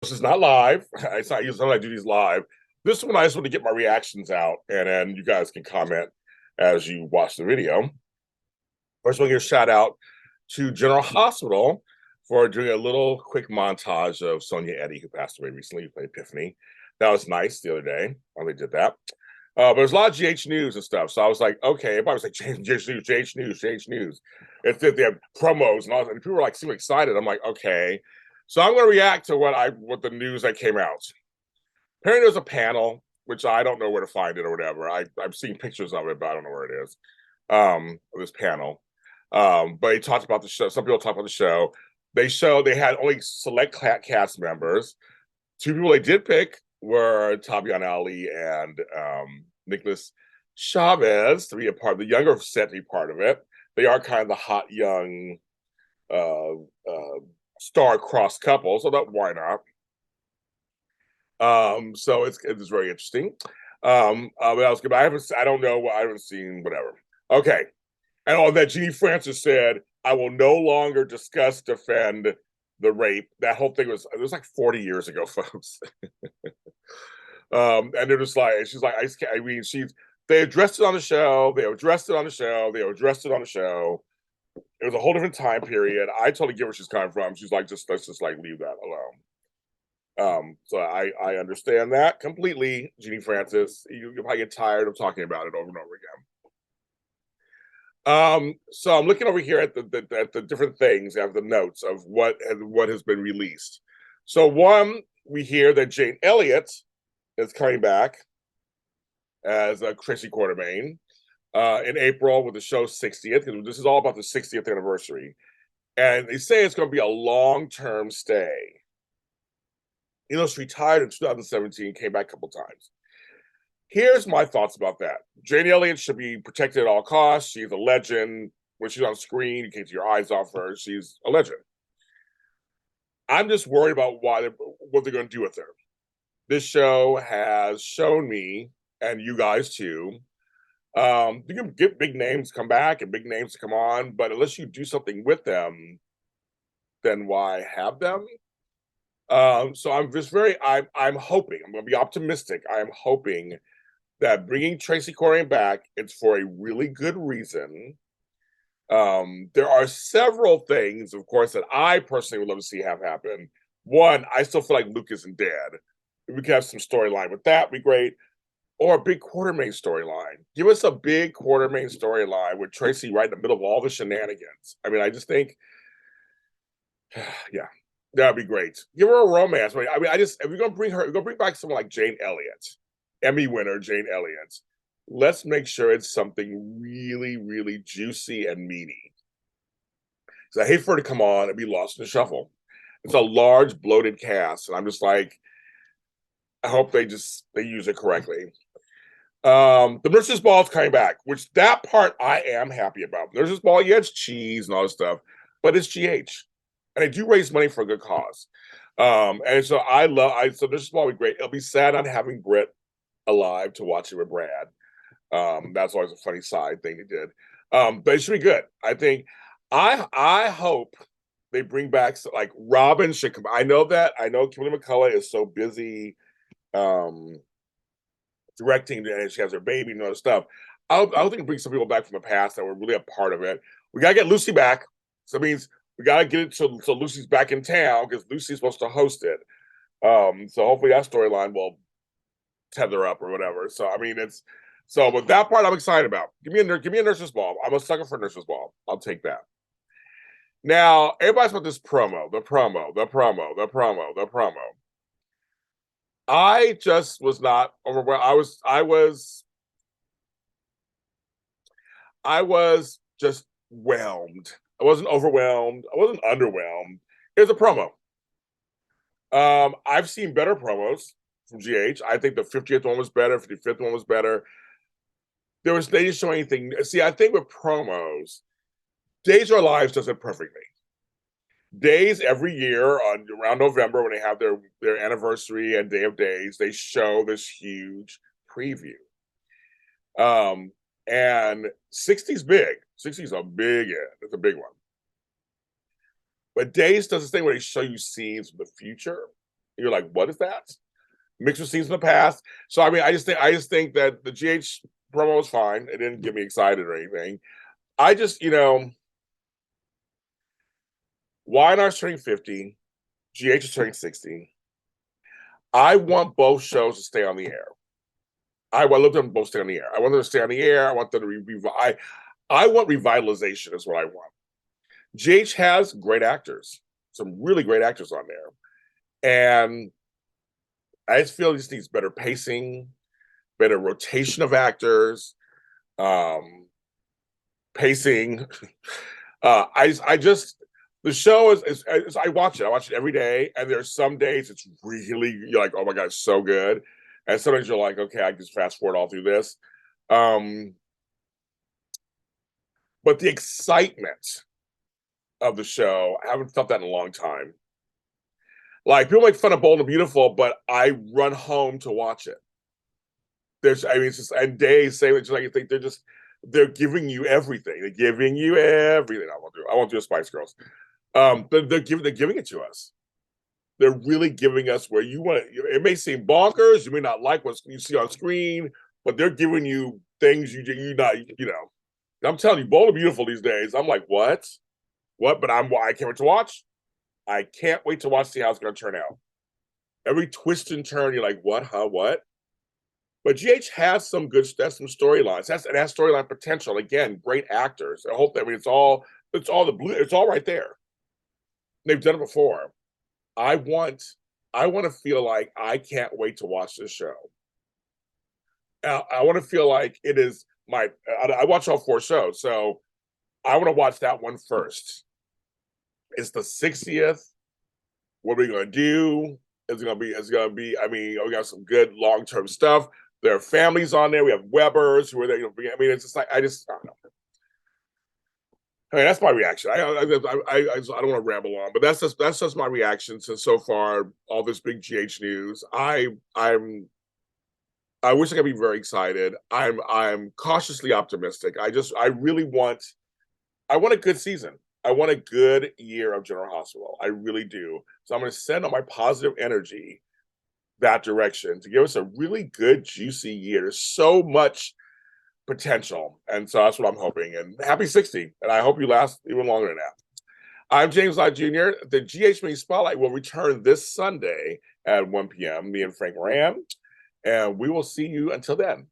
This is not live. It's not usually I do these live. This one I just want to get my reactions out, and then you guys can comment as you watch the video. First, we'll give a shout out to General Hospital for doing a little quick montage of Sonia Eddy, who passed away recently, who played Epiphany. That was nice the other day when they did that. But there's a lot of GH News and stuff. So I was like, okay, everybody was like, GH News, GH News, GH News. If they have promos and all that, and people were like super excited. I'm like, okay. So I'm going to react to what the news that came out. Apparently there's a panel, which I don't know where to find it or whatever. I've seen pictures of it, but I don't know where it is. This panel. But he talked about the show. Some people talk about the show. They had only select cast members. Two people they did pick were Tabian Ali and Nicholas Chavez to be a part of the younger set to be part of it. They are kind of the hot young star-crossed couple, so that why not? So it's very interesting. But I was good. I don't know. I haven't seen whatever. Okay. And all that Jeannie Francis said, I will no longer defend the rape. That whole thing it was like 40 years ago, folks. And they're just like, she's like, I mean, they addressed it on the show. They addressed it on the show. They addressed it on the show. It was a whole different time period. I totally get where she's coming from. She's like, let's just like leave that alone. So I understand that completely, Jeannie Francis. You probably get tired of talking about it over and over again. So I'm looking over here at the different things, I have the notes of what has been released. So one, we hear that Jane Elliott is coming back as Tracy Quartermain in April with the show's 60th. This is all about the 60th anniversary. And they say it's going to be a long-term stay. You know, she retired in 2017, came back a couple times. Here's my thoughts about that. Jane Elliott should be protected at all costs. She's a legend. When she's on screen, you can't take your eyes off her. She's a legend. I'm just worried about what they're going to do with her. This show has shown me, and you guys too, you can get big names come back and big names to come on, but unless you do something with them, then why have them? So I'm just I'm hoping, I'm going to be optimistic. I am hoping that bringing Tracy Quartermain back, it's for a really good reason. There are several things, of course, that I personally would love to see have happen. One, I still feel like Luke isn't dead. If we could have some storyline with that, would be great. Or a big Quartermain storyline. Give us a big Quartermain storyline with Tracy right in the middle of all the shenanigans. I mean, I just think, yeah, that'd be great. Give her a romance. I mean, if we're gonna bring back someone like Jane Elliott, Emmy winner Jane Elliott. Let's make sure it's something really, really juicy and meaty. Because I hate for her to come on and be lost in the shuffle. It's a large, bloated cast, and I'm just like, I hope they use it correctly. The Nurses Ball is coming back, which that part I am happy about. Nurses Ball, yeah, it's cheese and all this stuff, but it's GH, and they do raise money for a good cause. And so so Nurses Ball will be great. It'll be sad not having Britt alive to watch it with Brad. That's always a funny side thing he did. But it should be good. I think I hope they bring back like Robin should come. I know Kimberly McCullough is so busy directing and she has her baby and all this stuff. I think bring some people back from the past that were really a part of it. We gotta get Lucy back. So it means we gotta get it so Lucy's back in town because Lucy's supposed to host it. So hopefully that storyline will tether up or whatever. So I mean but that part I'm excited about. Give me a Nurses Ball. I'm a sucker for Nurses Ball. I'll take that. Now, everybody's about this promo, the promo. I just was not overwhelmed. I was just whelmed. I wasn't overwhelmed. I wasn't underwhelmed. It was a promo. I've seen better promos from GH. I think the 50th one was better. 55th one was better. They didn't show anything. See, I think with promos, Days of Our Lives does it perfectly. Days every year around November when they have their anniversary and Day of Days, they show this huge preview. And 60's big. 60's a big end. It's a big one. But Days does this thing where they show you scenes from the future. You're like, what is that? Mixed with scenes in the past. So I mean, I just think that the GH promo was fine. It didn't get me excited or anything. I just, YNR's turning 50, GH is turning 60. I want both shows to stay on the air. I love them both stay on the air. I want them to stay on the air. I want them to I want revitalization is what I want. GH has great actors, some really great actors on there. And I just feel it just needs better pacing, better rotation of actors, um, pacing. I just the show is I watch it. I watch it every day, and there's some days it's really you're like, oh my god, it's so good, and sometimes you're like, okay, I just fast forward all through this. Um, but the excitement of the show, I haven't felt that in a long time. Like people make fun of Bold and Beautiful, but I run home to watch it. I mean, it's just and days say it's like I think they're giving you everything. They're giving you everything. I won't do a Spice Girls. They're giving it to us. They're really giving us where you want it. It may seem bonkers. You may not like what you see on screen, but they're giving you things you not. I'm telling you, Bold and Beautiful these days. I'm like, what? But I can't wait to watch. I can't wait to watch. See how it's going to turn out. Every twist and turn, you're like, what? Huh? What? But GH has some good, that's some storylines. It has storyline potential. Again, great actors. I mean, it's all it's all right there. They've done it before. I want, I want to feel like I can't wait to watch this show. I want to feel like it is I watch all 4 shows, so I want to watch that one first. It's the 60th. What are we going to do? It's gonna be. I mean, we got some good long term stuff. There are families on there. We have Webbers who are there. I mean, it's just like I don't know. I mean, that's my reaction. I don't want to ramble on, but that's just my reaction to so far all this big GH news. I wish I could be very excited. I'm cautiously optimistic. I want a good season. I want a good year of General Hospital. I really do. So I'm going to send all my positive energy that direction to give us a really good, juicy year. There's so much potential. And so that's what I'm hoping. And happy 60. And I hope you last even longer than that. I'm James Lott Jr. The GH Mini Spotlight will return this Sunday at 1 p.m. Me and Frank Moran. And we will see you until then.